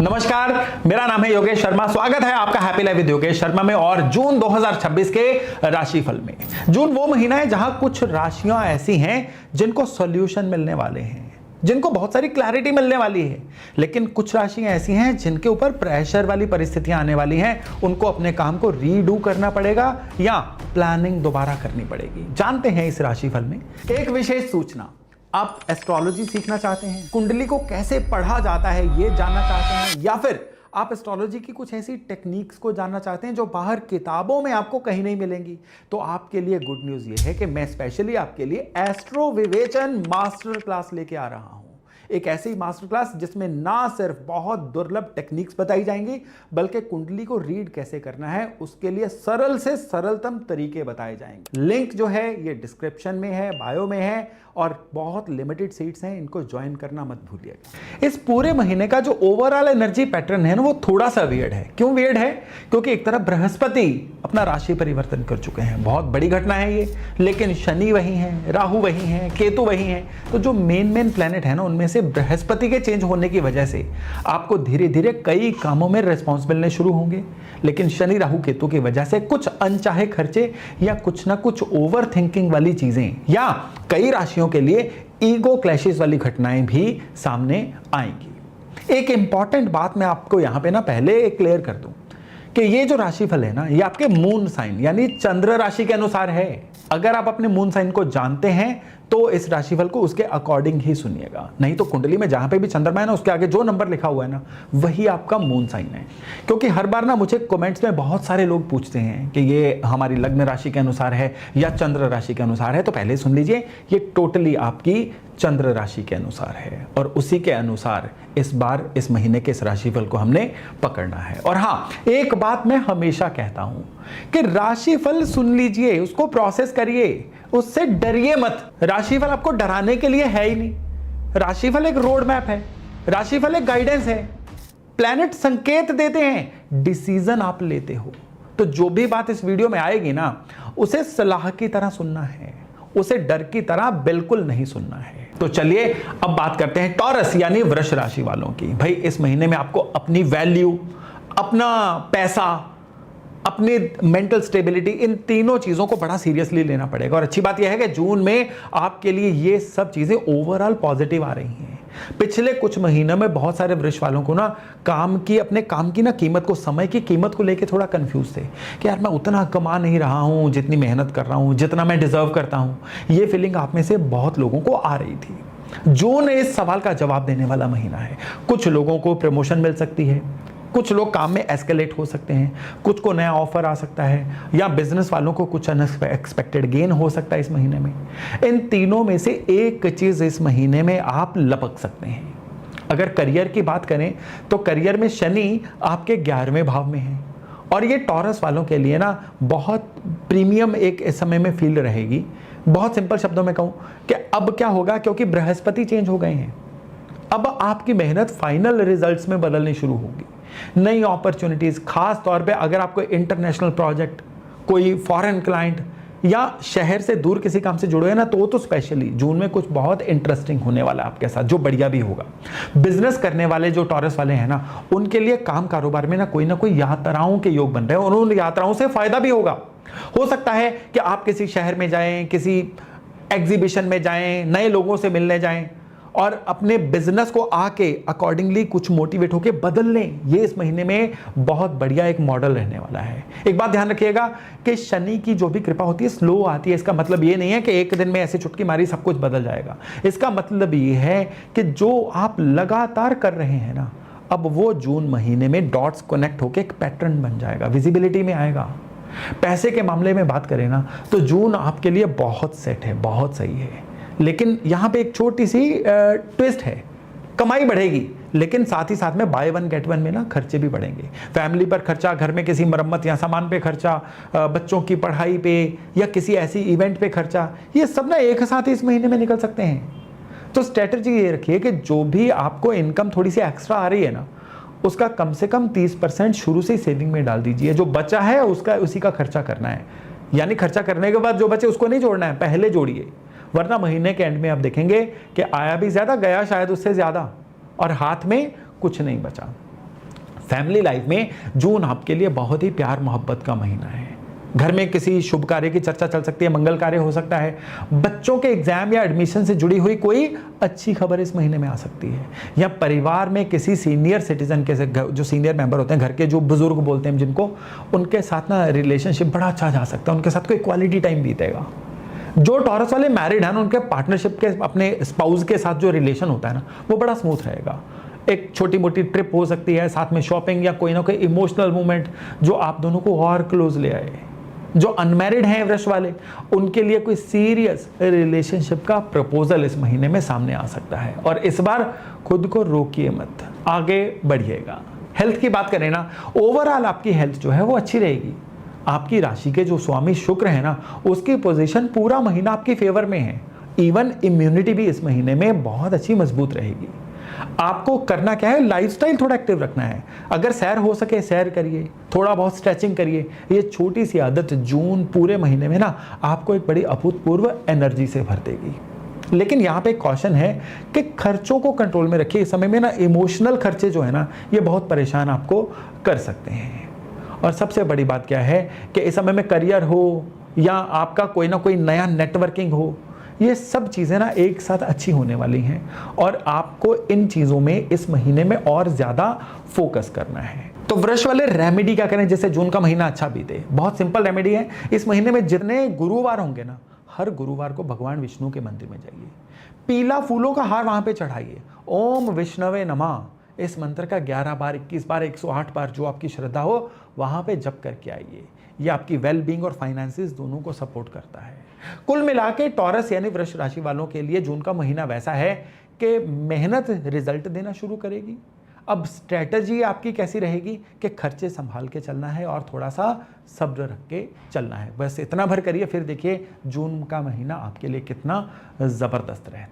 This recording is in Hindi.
नमस्कार, मेरा नाम है योगेश शर्मा। स्वागत है आपका happy life with Yogesh Sharma में और जून 2026 के राशिफल में। जून वो महीना है जहां कुछ राशियां ऐसी हैं जिनको सॉल्यूशन मिलने वाले हैं, जिनको बहुत सारी क्लैरिटी मिलने वाली है, लेकिन कुछ राशियां ऐसी हैं जिनके ऊपर प्रेशर वाली परिस्थितियां आने वाली हैं। उनको अपने काम को रीडू करना पड़ेगा या प्लानिंग दोबारा करनी पड़ेगी। जानते हैं इस राशिफल में एक विशेष सूचना। आप एस्ट्रोलॉजी सीखना चाहते हैं, कुंडली को कैसे पढ़ा जाता है ये जानना चाहते हैं, या फिर आप एस्ट्रोलॉजी की कुछ ऐसी टेक्निक्स को जानना चाहते हैं जो बाहर किताबों में आपको कहीं नहीं मिलेंगी, तो आपके लिए गुड न्यूज़ ये है कि मैं स्पेशली आपके लिए एस्ट्रो विवेचन मास्टर क्लास लेके आ रहा हूं। एक ऐसी मास्टर क्लास जिसमें ना सिर्फ बहुत दुर्लभ टेक्निक्स बताई जाएंगी, बल्कि कुंडली को रीड कैसे करना है उसके लिए सरल से सरलतम तरीके बताए जाएंगे। लिंक जो है ये डिस्क्रिप्शन में है, बायो में है, और बहुत लिमिटेड सीट्स हैं, इनको ज्वाइन करना मत भूलिएगा। इस पूरे महीने का जो ओवरऑल एनर्जी पैटर्न है ना, वो थोड़ा सा वियर्ड है। क्यों वियर्ड है? क्योंकि एक तरफ बृहस्पति अपना राशि परिवर्तन कर चुके हैं, बहुत बड़ी घटना है ये, लेकिन शनि वही है, राहु वही है, केतु वही है। तो जो मेन प्लैनेट है ना, उनमें से बृहस्पति के चेंज होने की वजह से आपको धीरे धीरे कई कामों में रिस्पॉन्स मिलने शुरू होंगे, लेकिन शनि राहु केतु की वजह से कुछ अनचाहे खर्चे या कुछ ना कुछ ओवर थिंकिंग वाली चीजें या कई राशियों के लिए ईगो क्लैशेस वाली घटनाएं भी सामने आएंगी। एक इंपॉर्टेंट बात मैं आपको यहां पे ना पहले क्लियर कर दूं कि ये जो राशिफल है ना, ये आपके मून साइन यानी चंद्र राशि के अनुसार है। अगर आप अपने मून साइन को जानते हैं तो इस राशिफल को उसके अकॉर्डिंग ही सुनिएगा, नहीं तो कुंडली में जहां पे भी चंद्रमा है ना, उसके आगे जो नंबर लिखा हुआ है ना, वही आपका मून साइन है। क्योंकि हर बार ना मुझे कमेंट्स में बहुत सारे लोग पूछते हैं कि ये हमारी लग्न राशि के अनुसार है या चंद्र राशि के अनुसार है। तो पहले सुन लीजिए, ये टोटली आपकी चंद्र राशि के अनुसार है और उसी के अनुसार इस बार इस महीने के इस राशिफल को हमने पकड़ना है। और हाँ, एक बात मैं हमेशा कहता हूं कि राशिफल सुन लीजिए, उसको प्रोसेस करिए, उससे डरिए मत। राशिफल आपको डराने के लिए है ही नहीं। राशिफल एक रोड मैप है, राशिफल एक गाइडेंस है। प्लैनेट संकेत देते हैं, डिसीजन आप लेते हो। तो जो भी बात इस वीडियो में आएगी ना, उसे सलाह की तरह सुनना है, उसे डर की तरह बिल्कुल नहीं सुनना है। तो चलिए अब बात करते हैं टॉरस यानी वृष राशि वालों की। भाई इस महीने में आपको अपनी वैल्यू, अपना पैसा, अपनी मेंटल स्टेबिलिटी, इन तीनों चीजों को बड़ा सीरियसली लेना पड़ेगा। और अच्छी बात यह है कि जून में आपके लिए ये सब चीजें ओवरऑल पॉजिटिव आ रही हैं। पिछले कुछ महीनों में बहुत सारे वृष वालों को ना अपने काम की ना कीमत को, समय की कीमत को लेके थोड़ा कंफ्यूज थे कि यार मैं उतना कमा नहीं रहा हूं जितनी मेहनत कर रहा हूं, जितना मैं डिजर्व करता हूं। ये फीलिंग आप में से बहुत लोगों को आ रही थी। जून इस सवाल का जवाब देने वाला महीना है। कुछ लोगों को प्रमोशन मिल सकती है, कुछ लोग काम में एस्केलेट हो सकते हैं, कुछ को नया ऑफर आ सकता है, या बिजनेस वालों को कुछ अनएक्सपेक्टेड गेन हो सकता है इस महीने में। इन तीनों में से एक चीज इस महीने में आप लपक सकते हैं। अगर करियर की बात करें तो करियर में शनि आपके 11वें भाव में है, और ये टॉरस वालों के लिए ना बहुत प्रीमियम एक इस समय में फील्ड रहेगी। बहुत सिंपल शब्दों में कहूं कि अब क्या होगा, क्योंकि बृहस्पति चेंज हो गए हैं, अब आपकी मेहनत फाइनल रिजल्ट्स में बदलनी शुरू होगी। नई अपॉर्चुनिटीज, खास तौर पे अगर आपको इंटरनेशनल प्रोजेक्ट, कोई फॉरेन क्लाइंट या शहर से दूर किसी काम से जुड़े हैं ना, तो स्पेशली जून में कुछ बहुत इंटरेस्टिंग होने वाला है आपके साथ, जो बढ़िया भी होगा। बिजनेस करने वाले जो टॉरस वाले हैं ना, उनके लिए काम कारोबार में ना कोई यात्राओं के योग बन रहे हैं, और उन यात्राओं से फायदा भी होगा। हो सकता है कि आप किसी शहर में जाएं, किसी एग्जीबिशन में जाएं, नए लोगों से मिलने जाएं और अपने बिजनेस को आके अकॉर्डिंगली कुछ मोटिवेट होके बदल लें। ये इस महीने में बहुत बढ़िया एक मॉडल रहने वाला है। एक बात ध्यान रखिएगा कि शनि की जो भी कृपा होती है स्लो आती है। इसका मतलब ये नहीं है कि एक दिन में ऐसे चुटकी मारी सब कुछ बदल जाएगा। इसका मतलब ये है कि जो आप लगातार कर रहे हैं ना, अब वो जून महीने में डॉट्स कनेक्ट होकर एक पैटर्न बन जाएगा, विजिबिलिटी में आएगा। पैसे के मामले में बात करें ना, तो जून आपके लिए बहुत सेट है, बहुत सही है। लेकिन यहां पे एक छोटी सी ट्विस्ट है, कमाई बढ़ेगी लेकिन साथ ही साथ में बाय वन गेट वन में ना खर्चे भी बढ़ेंगे। फैमिली पर खर्चा, घर में किसी मरम्मत या सामान पे खर्चा, बच्चों की पढ़ाई पे या किसी ऐसी इवेंट पे खर्चा, ये सब ना एक साथ ही इस महीने में निकल सकते हैं। तो स्ट्रेटजी ये रखिए कि जो भी आपको इनकम थोड़ी सी एक्स्ट्रा आ रही है ना, उसका कम से कम 30% शुरू से ही सेविंग में डाल दीजिए। जो बचा है उसका उसी का खर्चा करना है, यानी खर्चा करने के बाद जो बचे उसको नहीं जोड़ना है, पहले जोड़िए। वरना महीने के एंड में आप देखेंगे कि आया भी ज्यादा, गया शायद उससे ज्यादा, और हाथ में कुछ नहीं बचा। फैमिली लाइफ में जून आपके लिए बहुत ही प्यार मोहब्बत का महीना है। घर में किसी शुभ कार्य की चर्चा चल सकती है, मंगल कार्य हो सकता है, बच्चों के एग्जाम या एडमिशन से जुड़ी हुई कोई अच्छी खबर इस महीने में आ सकती है, या परिवार में किसी सीनियर सिटीजन के जो सीनियर मेंबर होते हैं घर के, जो बुजुर्ग बोलते हैं जिनको, उनके साथ ना रिलेशनशिप बड़ा अच्छा जा सकता है, उनके साथ कोई क्वालिटी टाइम बीतेगा। जो टॉरस वाले मैरिड हैं उनके पार्टनरशिप के अपने स्पाउस के साथ जो रिलेशन होता है ना वो बड़ा स्मूथ रहेगा। एक छोटी मोटी ट्रिप हो सकती है, साथ में शॉपिंग या कोई ना कोई इमोशनल मूवमेंट जो आप दोनों को और क्लोज ले आए। जो अनमैरिड हैं वृष वाले, उनके लिए कोई सीरियस रिलेशनशिप का प्रपोजल इस महीने में सामने आ सकता है, और इस बार खुद को रोकिए मत, आगे बढ़िएगा। हेल्थ की बात करें ना, ओवरऑल आपकी हेल्थ जो है वो अच्छी रहेगी। आपकी राशि के जो स्वामी शुक्र है ना, उसकी पोजीशन पूरा महीना आपकी फेवर में है। इवन इम्यूनिटी भी इस महीने में बहुत अच्छी मजबूत रहेगी। आपको करना क्या है, लाइफस्टाइल थोड़ा एक्टिव रखना है। अगर सैर हो सके सैर करिए, थोड़ा बहुत स्ट्रेचिंग करिए। ये छोटी सी आदत जून पूरे महीने में ना आपको एक बड़ी अभूतपूर्व एनर्जी से भर देगी। लेकिन यहाँ पे कॉशन है कि खर्चों को कंट्रोल में रखिए। इस समय में ना इमोशनल खर्चे जो है ना ये बहुत परेशान आपको कर सकते हैं। और सबसे बड़ी बात क्या है कि इस समय में करियर हो या आपका कोई ना कोई नया नेटवर्किंग हो, ये सब चीज़ें ना एक साथ अच्छी होने वाली हैं, और आपको इन चीज़ों में इस महीने में और ज़्यादा फोकस करना है। तो वृष वाले रेमेडी क्या करें जैसे जून का महीना अच्छा बीते? बहुत सिंपल रेमेडी है। इस महीने में जितने गुरुवार होंगे ना, हर गुरुवार को भगवान विष्णु के मंदिर में जाइए, पीला फूलों का हार वहां पे चढ़ाइए, ओम विष्णवे नमः इस मंत्र का 11 बार, 21 बार, 108 बार जो आपकी श्रद्धा हो वहां पे जप करके आइए। ये आपकी वेल बीइंग और फाइनेंसेस दोनों को सपोर्ट करता है। कुल मिला के टॉरस यानी वृष राशि वालों के लिए जून का महीना वैसा है कि मेहनत रिजल्ट देना शुरू करेगी। अब स्ट्रेटजी आपकी कैसी रहेगी कि खर्चे संभाल के चलना है और थोड़ा सा सब्र रख के चलना है। बस इतना भर करिए, फिर देखिए जून का महीना आपके लिए कितना ज़बरदस्त रहता है।